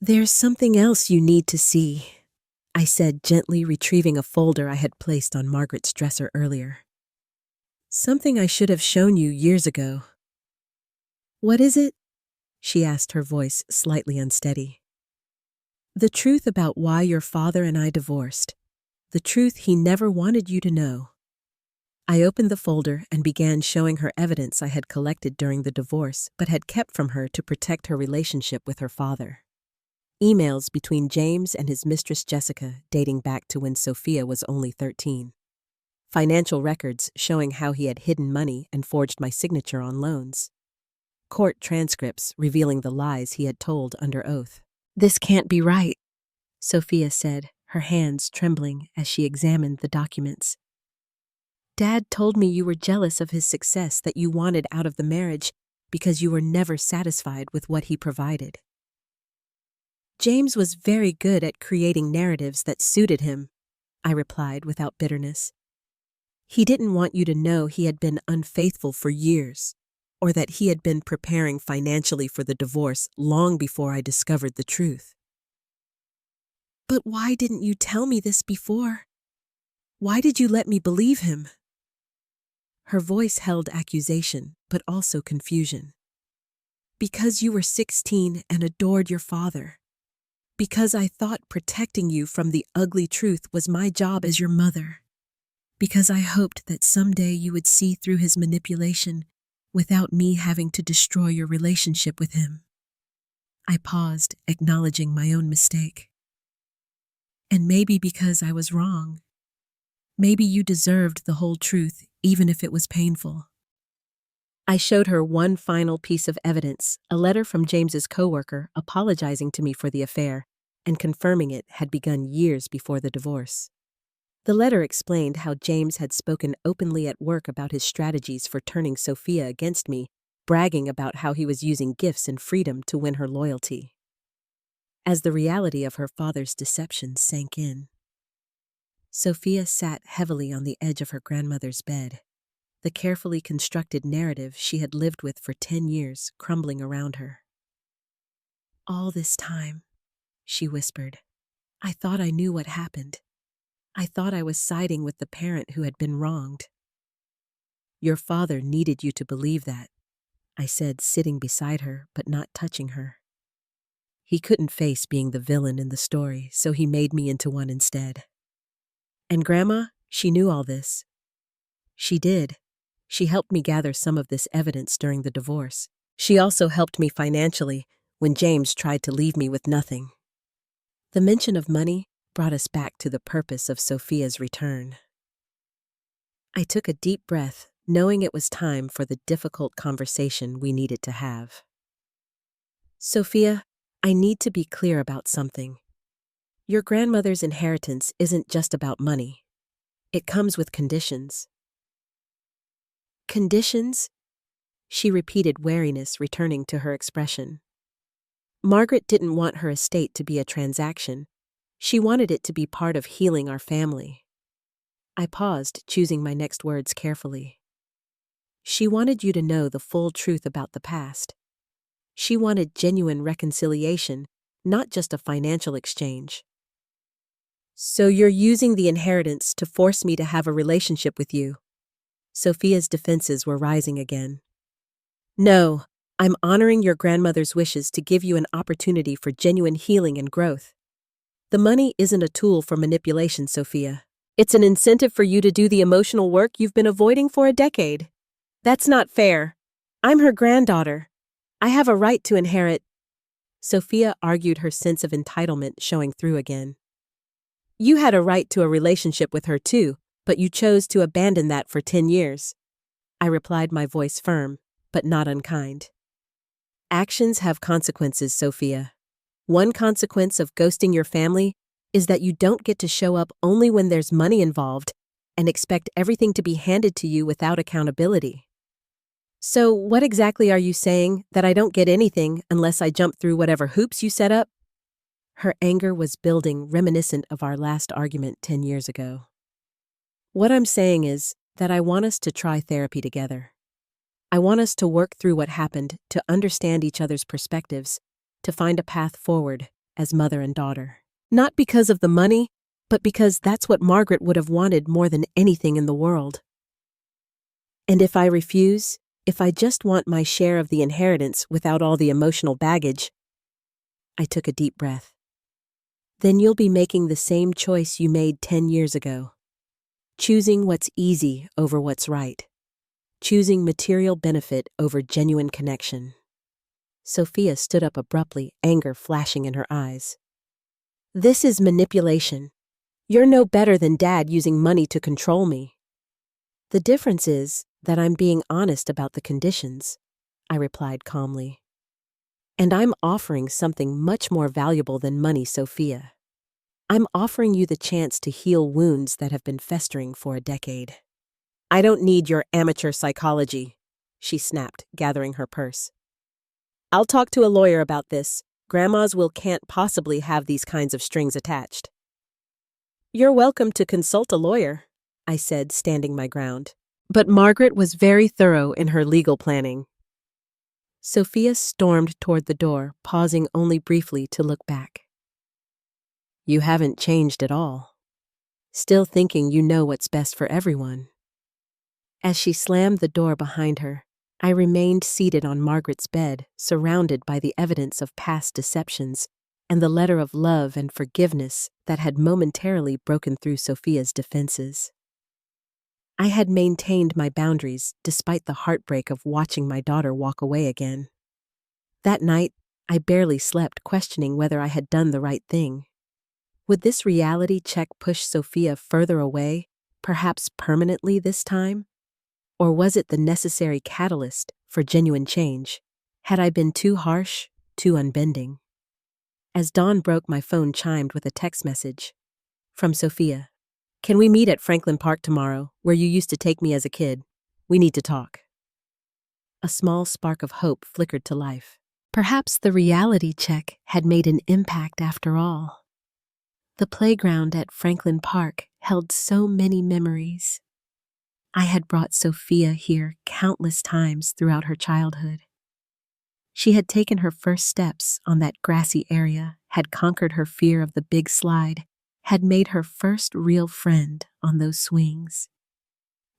"There's something else you need to see," I said, gently retrieving a folder I had placed on Margaret's dresser earlier. "Something I should have shown you years ago." "What is it?" she asked, her voice slightly unsteady. "The truth about why your father and I divorced. The truth he never wanted you to know." I opened the folder and began showing her evidence I had collected during the divorce but had kept from her to protect her relationship with her father. Emails between James and his mistress Jessica dating back to when Sophia was only 13. Financial records showing how he had hidden money and forged my signature on loans. Court transcripts revealing the lies he had told under oath. "This can't be right," Sophia said, her hands trembling as she examined the documents. "Dad told me you were jealous of his success, that you wanted out of the marriage because you were never satisfied with what he provided. James was very good at creating narratives that suited him," I replied without bitterness. "He didn't want you to know he had been unfaithful for years. or that he had been preparing financially for the divorce long before I discovered the truth. But why didn't you tell me this before? Why did you let me believe him? Her voice held accusation, but also confusion. Because you were 16 and adored your father. Because I thought protecting you from the ugly truth was my job as your mother. Because I hoped that someday you would see through his manipulation without me having to destroy your relationship with him. I paused, acknowledging my own mistake. And maybe because I was wrong. Maybe you deserved the whole truth, even if it was painful. I showed her one final piece of evidence, a letter from James's coworker apologizing to me for the affair and confirming it had begun years before the divorce. The letter explained how James had spoken openly at work about his strategies for turning Sophia against me, bragging about how he was using gifts and freedom to win her loyalty. As the reality of her father's deception sank in, Sophia sat heavily on the edge of her grandmother's bed, the carefully constructed narrative she had lived with for 10 years crumbling around her. All this time, she whispered, I thought I knew what happened. I thought I was siding with the parent who had been wronged. Your father needed you to believe that, I said, sitting beside her but not touching her. He couldn't face being the villain in the story, so he made me into one instead. And Grandma, she knew all this. She did. She helped me gather some of this evidence during the divorce. She also helped me financially when James tried to leave me with nothing. The mention of money brought us back to the purpose of Sophia's return. I took a deep breath, knowing it was time for the difficult conversation we needed to have. Sophia, I need to be clear about something. Your grandmother's inheritance isn't just about money. It comes with conditions. Conditions? She repeated, wariness returning to her expression. Margaret didn't want her estate to be a transaction. She wanted it to be part of healing our family. I paused, choosing my next words carefully. She wanted you to know the full truth about the past. She wanted genuine reconciliation, not just a financial exchange. So you're using the inheritance to force me to have a relationship with you. Sophia's defenses were rising again. No, I'm honoring your grandmother's wishes to give you an opportunity for genuine healing and growth. The money isn't a tool for manipulation, Sophia. It's an incentive for you to do the emotional work you've been avoiding for a decade. That's not fair. I'm her granddaughter. I have a right to inherit. Sophia argued, her sense of entitlement showing through again. You had a right to a relationship with her too, but you chose to abandon that for 10 years. I replied, my voice firm, but not unkind. Actions have consequences, Sophia. One consequence of ghosting your family is that you don't get to show up only when there's money involved and expect everything to be handed to you without accountability. So what exactly are you saying, that I don't get anything unless I jump through whatever hoops you set up? Her anger was building, reminiscent of our last argument 10 years ago. What I'm saying is that I want us to try therapy together. I want us to work through what happened, to understand each other's perspectives, to find a path forward as mother and daughter. Not because of the money, but because that's what Margaret would have wanted more than anything in the world. And if I refuse, if I just want my share of the inheritance without all the emotional baggage, I took a deep breath. Then you'll be making the same choice you made 10 years ago. Choosing what's easy over what's right. Choosing material benefit over genuine connection. Sophia stood up abruptly, anger flashing in her eyes. This is manipulation. You're no better than Dad using money to control me. The difference is that I'm being honest about the conditions, I replied calmly. And I'm offering something much more valuable than money, Sophia. I'm offering you the chance to heal wounds that have been festering for a decade. I don't need your amateur psychology, she snapped, gathering her purse. I'll talk to a lawyer about this. Grandma's will can't possibly have these kinds of strings attached. You're welcome to consult a lawyer, I said, standing my ground. But Margaret was very thorough in her legal planning. Sophia stormed toward the door, pausing only briefly to look back. You haven't changed at all. Still thinking you know what's best for everyone. As she slammed the door behind her, I remained seated on Margaret's bed, surrounded by the evidence of past deceptions and the letter of love and forgiveness that had momentarily broken through Sophia's defenses. I had maintained my boundaries despite the heartbreak of watching my daughter walk away again. That night, I barely slept, questioning whether I had done the right thing. Would this reality check push Sophia further away, perhaps permanently this time? Or was it the necessary catalyst for genuine change? Had I been too harsh, too unbending? As dawn broke, my phone chimed with a text message from Sophia. Can we meet at Franklin Park tomorrow, where you used to take me as a kid? We need to talk. A small spark of hope flickered to life. Perhaps the reality check had made an impact after all. The playground at Franklin Park held so many memories. I had brought Sophia here countless times throughout her childhood. She had taken her first steps on that grassy area, had conquered her fear of the big slide, had made her first real friend on those swings.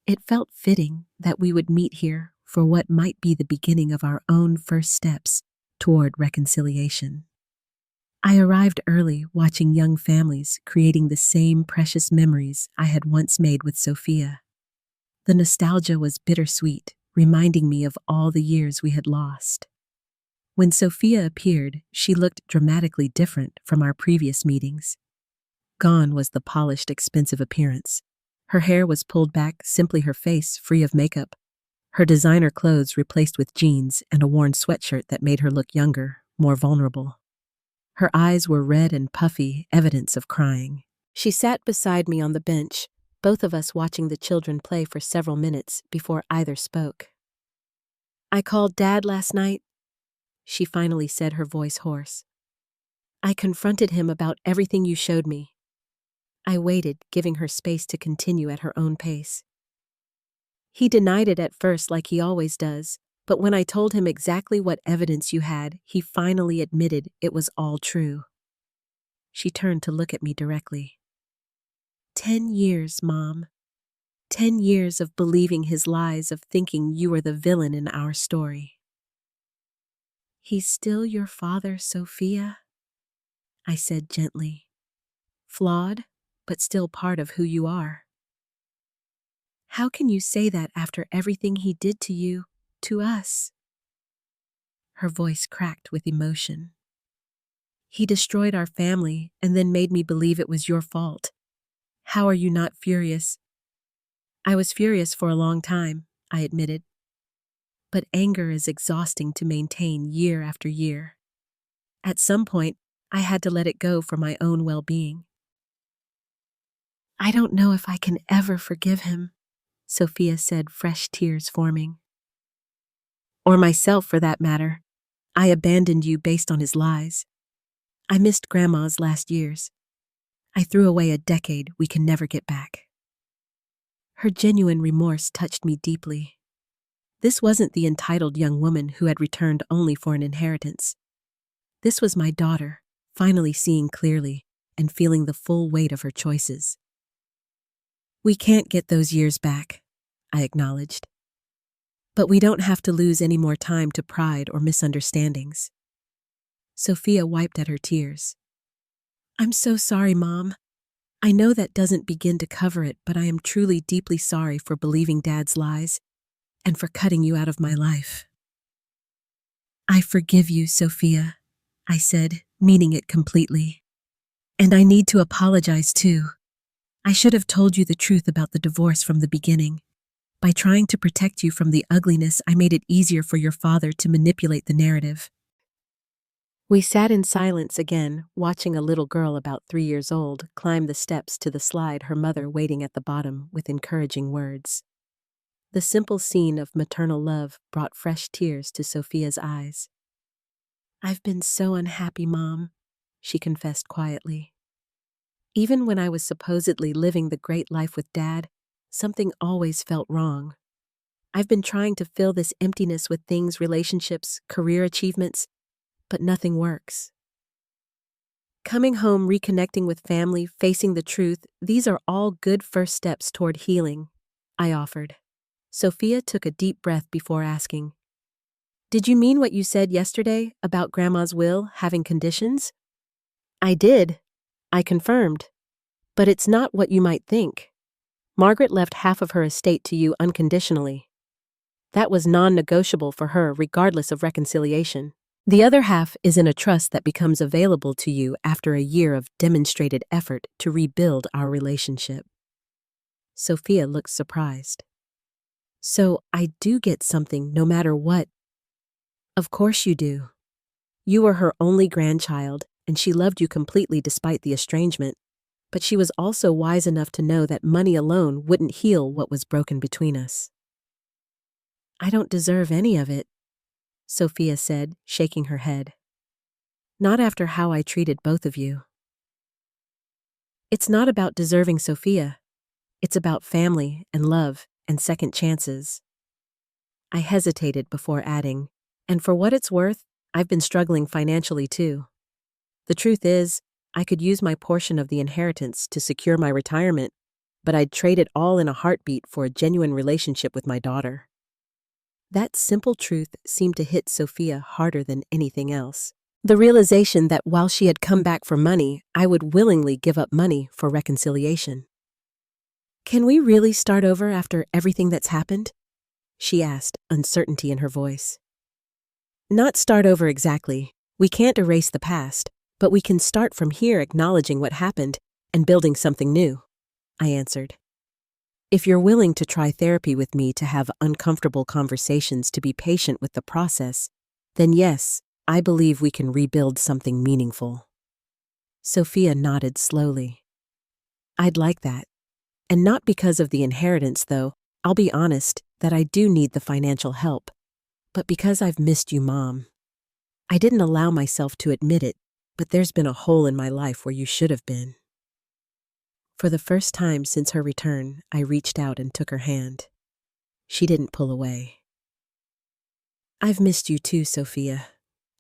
It felt fitting that we would meet here for what might be the beginning of our own first steps toward reconciliation. I arrived early, watching young families creating the same precious memories I had once made with Sophia. The nostalgia was bittersweet, reminding me of all the years we had lost. When Sophia appeared, she looked dramatically different from our previous meetings. Gone was the polished, expensive appearance. Her hair was pulled back, simply her face free of makeup. Her designer clothes replaced with jeans and a worn sweatshirt that made her look younger, more vulnerable. Her eyes were red and puffy, evidence of crying. She sat beside me on the bench, both of us watching the children play for several minutes before either spoke. I called Dad last night, she finally said, her voice hoarse. I confronted him about everything you showed me. I waited, giving her space to continue at her own pace. He denied it at first, like he always does, but when I told him exactly what evidence you had, he finally admitted it was all true. She turned to look at me directly. 10 years, Mom. 10 years of believing his lies, of thinking you were the villain in our story. He's still your father, Sophia, I said gently. Flawed, but still part of who you are. How can you say that after everything he did to you, to us? Her voice cracked with emotion. He destroyed our family and then made me believe it was your fault. How are you not furious? I was furious for a long time, I admitted. But anger is exhausting to maintain year after year. At some point, I had to let it go for my own well-being. I don't know if I can ever forgive him, Sophia said, fresh tears forming. Or myself, for that matter. I abandoned you based on his lies. I missed Grandma's last years. I threw away a decade we can never get back. Her genuine remorse touched me deeply. This wasn't the entitled young woman who had returned only for an inheritance. This was my daughter, finally seeing clearly and feeling the full weight of her choices. We can't get those years back, I acknowledged. But we don't have to lose any more time to pride or misunderstandings. Sophia wiped at her tears. I'm so sorry, Mom. I know that doesn't begin to cover it, but I am truly deeply sorry for believing Dad's lies and for cutting you out of my life. I forgive you, Sophia, I said, meaning it completely. And I need to apologize too. I should have told you the truth about the divorce from the beginning. By trying to protect you from the ugliness, I made it easier for your father to manipulate the narrative. We sat in silence again, watching a little girl about 3 years old climb the steps to the slide, her mother waiting at the bottom with encouraging words. The simple scene of maternal love brought fresh tears to Sophia's eyes. I've been so unhappy, Mom, she confessed quietly. Even when I was supposedly living the great life with Dad, something always felt wrong. I've been trying to fill this emptiness with things, relationships, career achievements, but nothing works. Coming home, reconnecting with family, facing the truth, these are all good first steps toward healing, I offered. Sophia took a deep breath before asking, "Did you mean what you said yesterday about Grandma's will having conditions?" "I did," I confirmed. "But it's not what you might think. Margaret left half of her estate to you unconditionally. That was non-negotiable for her regardless of reconciliation. The other half is in a trust that becomes available to you after a year of demonstrated effort to rebuild our relationship." Sophia looked surprised. "So I do get something no matter what?" "Of course you do. You were her only grandchild, and she loved you completely despite the estrangement, but she was also wise enough to know that money alone wouldn't heal what was broken between us." "I don't deserve any of it," Sophia said, shaking her head. "Not after how I treated both of you." "It's not about deserving, Sophia. It's about family and love and second chances." I hesitated before adding, "And for what it's worth, I've been struggling financially too. The truth is, I could use my portion of the inheritance to secure my retirement, but I'd trade it all in a heartbeat for a genuine relationship with my daughter." That simple truth seemed to hit Sophia harder than anything else. The realization that while she had come back for money, I would willingly give up money for reconciliation. "Can we really start over after everything that's happened?" she asked, uncertainty in her voice. "Not start over exactly. We can't erase the past, but we can start from here acknowledging what happened and building something new," I answered. "If you're willing to try therapy with me to have uncomfortable conversations to be patient with the process, then yes, I believe we can rebuild something meaningful." Sophia nodded slowly. "I'd like that. And not because of the inheritance, though. I'll be honest that I do need the financial help, but because I've missed you, Mom. I didn't allow myself to admit it, but there's been a hole in my life where you should have been." For the first time since her return, I reached out and took her hand. She didn't pull away. "I've missed you too, Sophia.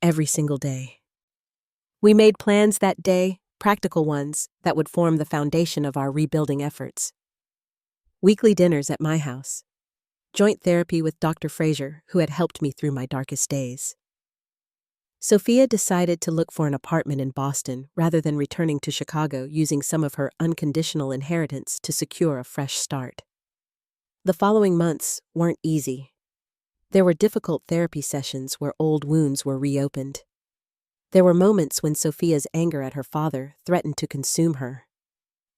Every single day." We made plans that day, practical ones, that would form the foundation of our rebuilding efforts. Weekly dinners at my house. Joint therapy with Dr. Fraser, who had helped me through my darkest days. Sophia decided to look for an apartment in Boston rather than returning to Chicago using some of her unconditional inheritance to secure a fresh start. The following months weren't easy. There were difficult therapy sessions where old wounds were reopened. There were moments when Sophia's anger at her father threatened to consume her.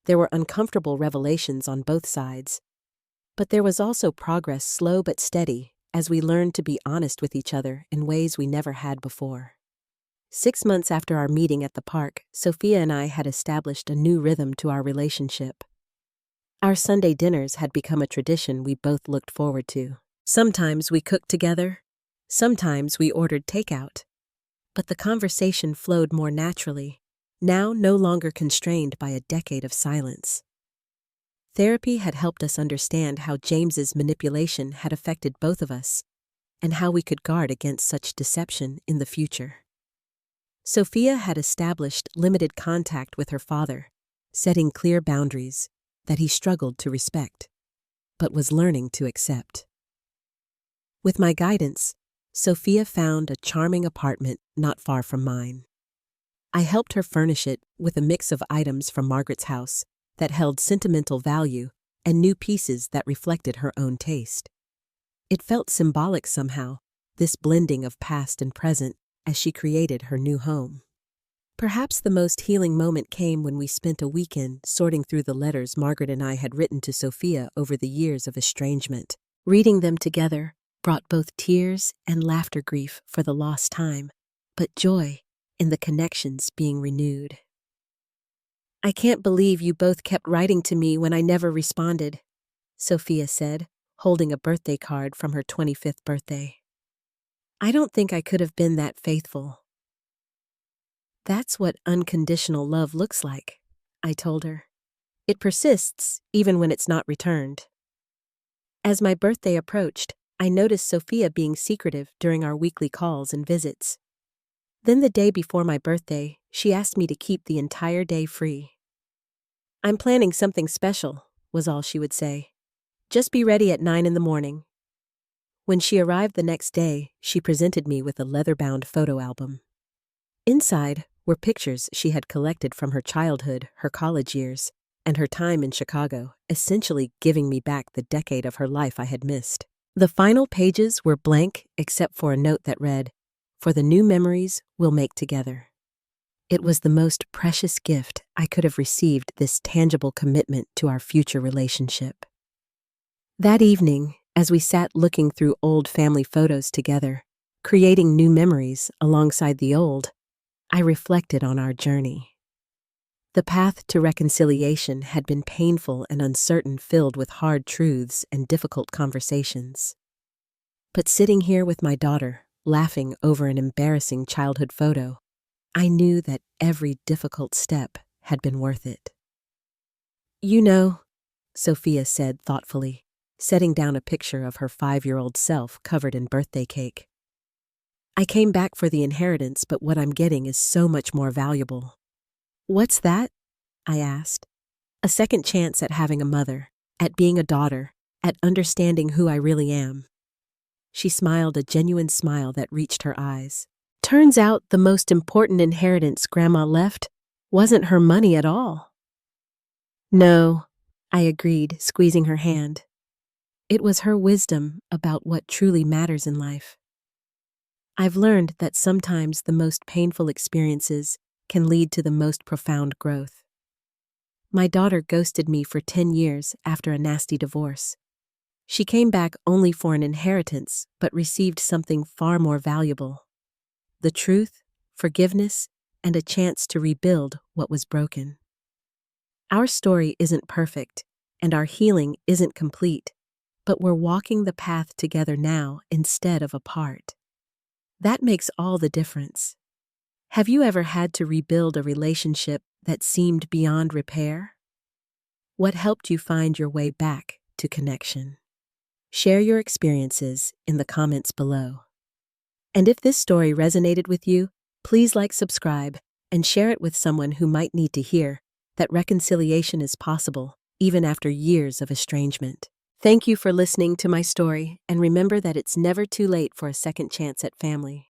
There were uncomfortable revelations on both sides. But there was also progress, slow but steady, as we learned to be honest with each other in ways we never had before. 6 months after our meeting at the park, Sophia and I had established a new rhythm to our relationship. Our Sunday dinners had become a tradition we both looked forward to. Sometimes we cooked together, sometimes we ordered takeout. But the conversation flowed more naturally, now no longer constrained by a decade of silence. Therapy had helped us understand how James's manipulation had affected both of us, and how we could guard against such deception in the future. Sophia had established limited contact with her father, setting clear boundaries that he struggled to respect, but was learning to accept. With my guidance, Sophia found a charming apartment not far from mine. I helped her furnish it with a mix of items from Margaret's house that held sentimental value and new pieces that reflected her own taste. It felt symbolic somehow, this blending of past and present as she created her new home. Perhaps the most healing moment came when we spent a weekend sorting through the letters Margaret and I had written to Sophia over the years of estrangement. Reading them together brought both tears and laughter, grief for the lost time, but joy in the connections being renewed. "I can't believe you both kept writing to me when I never responded," Sophia said, holding a birthday card from her 25th birthday. "I don't think I could have been that faithful." "That's what unconditional love looks like," I told her. "It persists even when it's not returned." As my birthday approached, I noticed Sophia being secretive during our weekly calls and visits. Then the day before my birthday, she asked me to keep the entire day free. "I'm planning something special," was all she would say. "Just be ready at 9 in the morning." When she arrived the next day, she presented me with a leather-bound photo album. Inside were pictures she had collected from her childhood, her college years, and her time in Chicago, essentially giving me back the decade of her life I had missed. The final pages were blank except for a note that read, "For the new memories we'll make together." It was the most precious gift I could have received, this tangible commitment to our future relationship. That evening, as we sat looking through old family photos together, creating new memories alongside the old, I reflected on our journey. The path to reconciliation had been painful and uncertain, filled with hard truths and difficult conversations. But sitting here with my daughter, laughing over an embarrassing childhood photo, I knew that every difficult step had been worth it. "You know," Sophia said thoughtfully, setting down a picture of her 5-year-old self covered in birthday cake. "I came back for the inheritance, but what I'm getting is so much more valuable." "What's that?" I asked. "A second chance at having a mother, at being a daughter, at understanding who I really am." She smiled, a genuine smile that reached her eyes. "Turns out the most important inheritance Grandma left wasn't her money at all." "No," I agreed, squeezing her hand. "It was her wisdom about what truly matters in life. I've learned that sometimes the most painful experiences can lead to the most profound growth." My daughter ghosted me for 10 years after a nasty divorce. She came back only for an inheritance, but received something far more valuable: the truth, forgiveness, and a chance to rebuild what was broken. Our story isn't perfect, and our healing isn't complete, but we're walking the path together now instead of apart. That makes all the difference. Have you ever had to rebuild a relationship that seemed beyond repair? What helped you find your way back to connection? Share your experiences in the comments below. And if this story resonated with you, please like, subscribe, and share it with someone who might need to hear that reconciliation is possible even after years of estrangement. Thank you for listening to my story, and remember that it's never too late for a second chance at family.